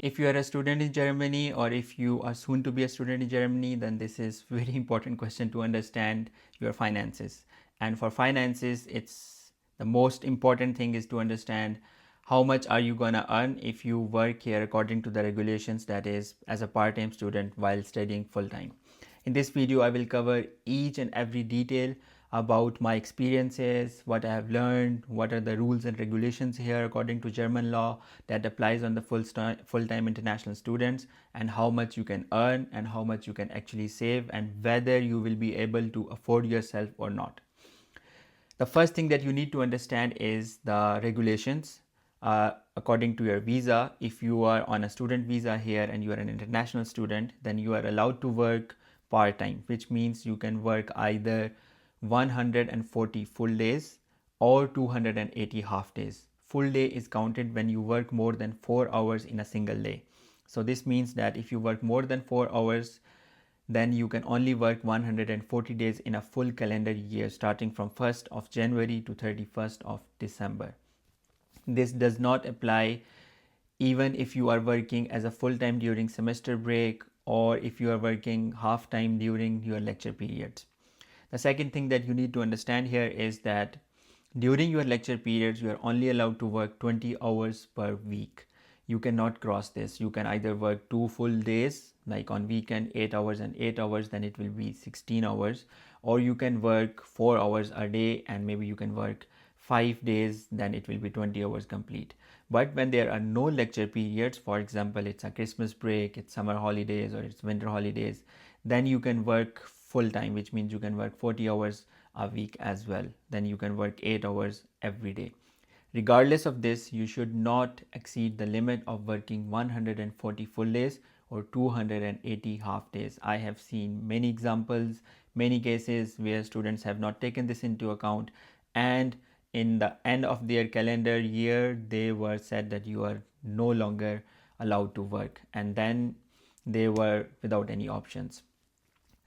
If you are a student in Germany or if you are soon to be a student in Germany, then this is very important question to understand your finances. And for finances, it's the most important thing is to understand how much are you gonna earn if you work here according to the regulations, that is as a part-time student while studying full-time. In this video, I will cover each and every detail about my experiences, what I have learned, what are the rules and regulations here according to German law that applies on the full-time international students, and how much you can earn and how much you can actually save, and whether you will be able to afford yourself or not. The first thing that you need to understand is the regulations. According to your visa, if you are on a student visa here and you are an international student, then you are allowed to work part-time, which means you can work either 140 full days or 280 half days. Full day is counted when you work more than 4 hours in a single day. So this means that if you work more than 4 hours, then you can only work 140 days in a full calendar year starting from 1st of January to 31st of December. This does not apply even if you are working as a full-time during semester break or if you are working half-time during your lecture periods. The second thing that you need to understand here is that during your lecture periods, you are only allowed to work 20 hours per week. You cannot cross this. You can either work 2 full days, like on weekend 8 hours and 8 hours, then it will be 16 hours, or you can work 4 hours a day and maybe you can work 5 days, then it will be 20 hours complete. But when there are no lecture periods, for example, it's a Christmas break, it's summer holidays, or it's winter holidays, then you can work full time, which means you can work 40 hours a week as well. Then you can work 8 hours every day. Regardless of this, you should not exceed the limit of working 140 full days or 280 half days. I have seen many examples, many cases where students have not taken this into account, and in the end of their calendar year, they were said that you are no longer allowed to work, and then they were without any options.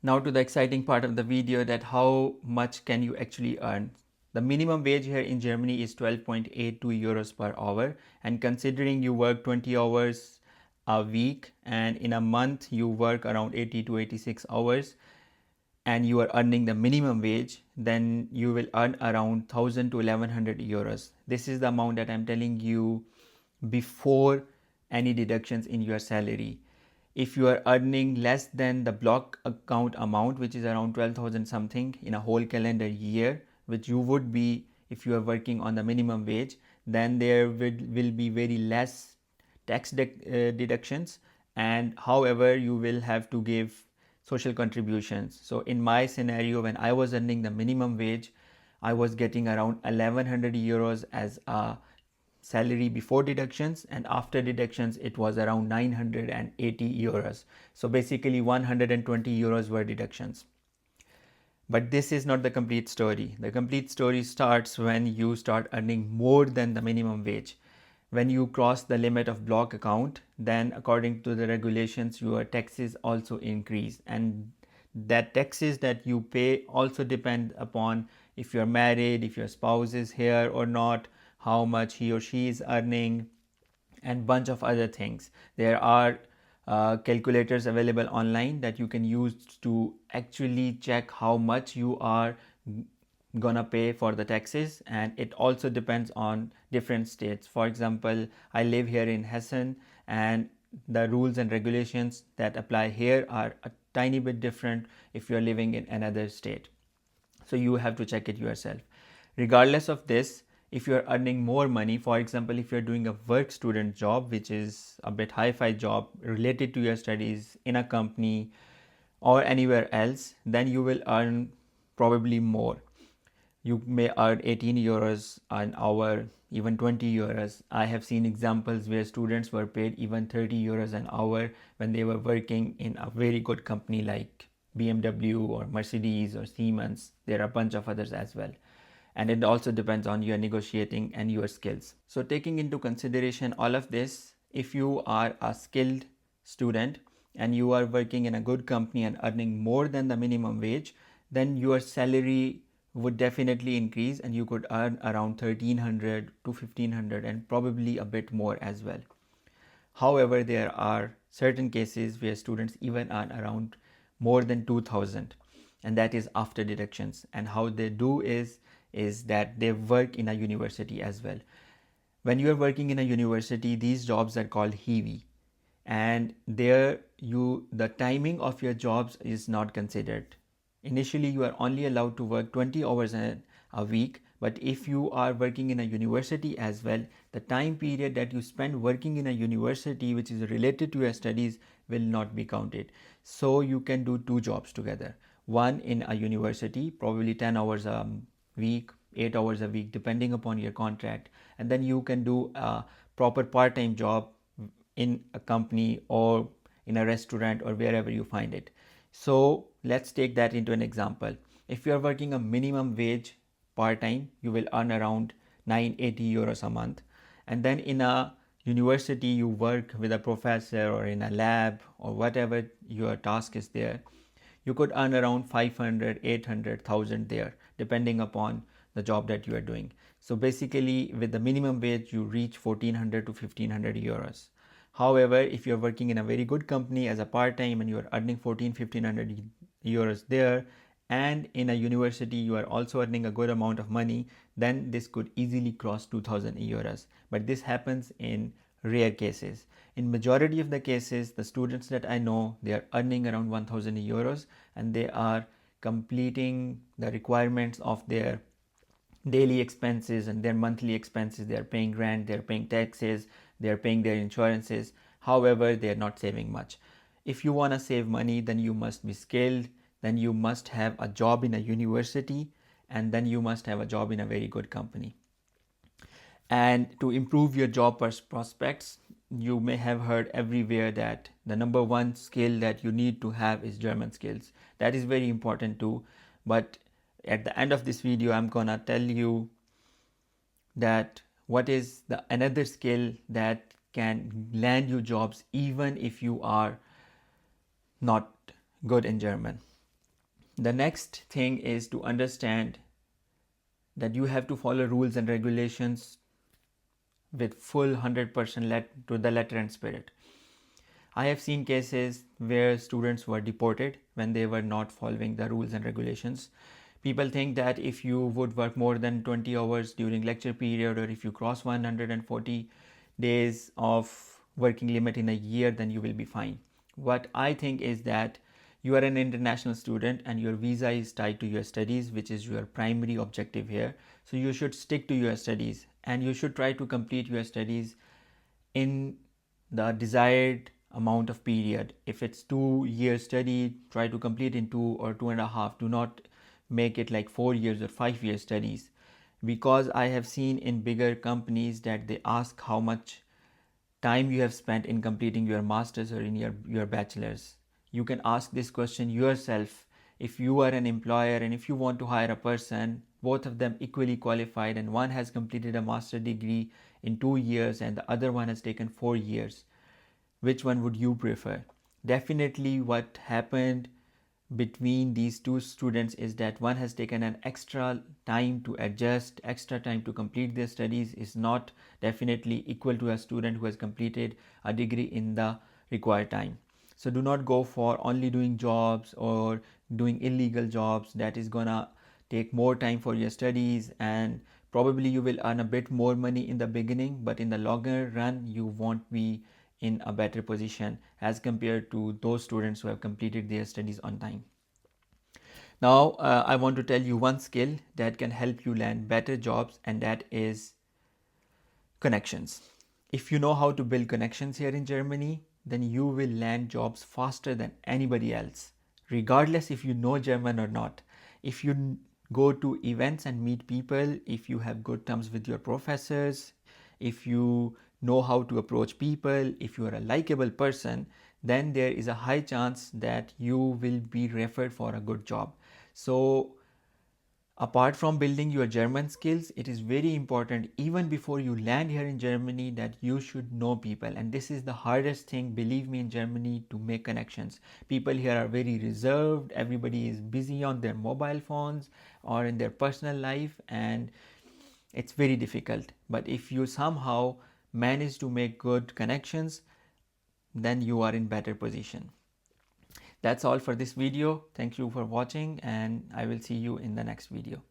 Now to the exciting part of the video, that how much can you actually earn. The minimum wage here in Germany is 12.82 euros per hour, and considering you work 20 hours a week and in a month you work around 80 to 86 hours and you are earning the minimum wage, then you will earn around 1000 to 1100 euros. This is the amount that I'm telling you before any deductions in your salary. If you are earning less than the block account amount, which is around 12,000 something in a whole calendar year, which you would be if you are working on the minimum wage, then there will be very less tax deductions, and however you will have to give social contributions. So in my scenario, when I was earning the minimum wage, I was getting around 1100 euros as a salary before deductions, and after deductions it was around 980 euros. So basically 120 euros were deductions. But this is not the complete story. The complete story starts when you start earning more than the minimum wage. When you cross the limit of block account, then according to the regulations, your taxes also increase, and that taxes that you pay also depend upon if you're married, if your spouse is here or not, how much he or she is earning, and bunch of other things. There are calculators available online that you can use to actually check how much you are gonna pay for the taxes, and it also depends on different states. For example, I live here in Hessen, and the rules and regulations that apply here are a tiny bit different if you're living in another state. So you have to check it yourself. Regardless of this, if you're earning more money, for example, if you're doing a work student job, which is a bit hi-fi job related to your studies in a company or anywhere else, then you will earn probably more. You may earn 18 euros an hour, even 20 euros. I have seen examples where students were paid even 30 euros an hour when they were working in a very good company like BMW or Mercedes or Siemens. There are a bunch of others as well. And it also depends on your negotiating and your skills. So taking into consideration all of this, if you are a skilled student and you are working in a good company and earning more than the minimum wage, then your salary would definitely increase and you could earn around 1300 to 1500 and probably a bit more as well. However, there are certain cases where students even earn around more than 2000, and that is after deductions. And how they do is that they work in a university as well. When you are working in a university, these jobs are called HEVI, and there the timing of your jobs is not considered. Initially you are only allowed to work 20 hours a week, but if you are working in a university as well, the time period that you spend working in a university which is related to your studies will not be counted. So you can do two jobs together, one in a university, probably 10 hours a week, 8 hours a week, depending upon your contract, and then you can do a proper part-time job in a company or in a restaurant or wherever you find it. So let's take that into an example. If you are working a minimum wage part-time, you will earn around 980 euros a month. And then in a university, you work with a professor or in a lab or whatever your task is there, you could earn around 500, 800,000 there, depending upon the job that you are doing. So basically, with the minimum wage, you reach 1400 to 1500 euros. However, if you're working in a very good company as a part-time and you are earning 1500 euros there, and in a university you are also earning a good amount of money, then this could easily cross 2000 euros. But this happens in rare cases. In majority of the cases, the students that I know, they are earning around 1000 euros and they are completing the requirements of their daily expenses and their monthly expenses. They are paying rent, they are paying taxes, they are paying their insurances. However, they are not saving much. If you want to save money, then you must be skilled, then you must have a job in a university, and then you must have a job in a very good company. And to improve your job prospects, you may have heard everywhere that the number one skill that you need to have is German skills. That is very important too. But at the end of this video, I'm gonna tell you that what is the another skill that can land you jobs even if you are not good in German. The next thing is to understand that you have to follow rules and regulations with full 100% to the letter and spirit. I have seen cases where students were deported when they were not following the rules and regulations. People think that if you would work more than 20 hours during lecture period, or if you cross 140 days of working limit in a year, then you will be fine. What I think is that you are an international student and your visa is tied to your studies, which is your primary objective here. So you should stick to your studies and you should try to complete your studies in the desired amount of period. If it's 2 years study, try to complete in 2 or 2.5. Do not make it like 4 years or 5 years studies, because I have seen in bigger companies that they ask how much time you have spent in completing your masters or in your bachelor's. You can ask this question yourself if you are an employer and if you want to hire a person, both of them equally qualified, and one has completed a master degree in 2 years and the other one has taken 4 years. Which one would you prefer? Definitely what happened between these two students is that one has taken an extra time to adjust, extra time to complete their studies is not definitely equal to a student who has completed a degree in the required time. So do not go for only doing jobs or doing illegal jobs. That is gonna take more time for your studies, and probably you will earn a bit more money in the beginning, but in the longer run you won't be in a better position as compared to those students who have completed their studies on time. Now, I want to tell you one skill that can help you land better jobs, and that is connections. If you know how to build connections here in Germany, then you will land jobs faster than anybody else, regardless if you know German or not. If you go to events and meet people, if you have good terms with your professors, if you know how to approach people, if you are a likable person, then there is a high chance that you will be referred for a good job. So apart from building your German skills, it is very important even before you land here in Germany that you should know people. And this is the hardest thing, believe me, in Germany, to make connections. People here are very reserved. Everybody is busy on their mobile phones or in their personal life, and it's very difficult. But if you somehow manage to make good connections, then you are in better position. That's all for this video. Thank you for watching, and I will see you in the next video.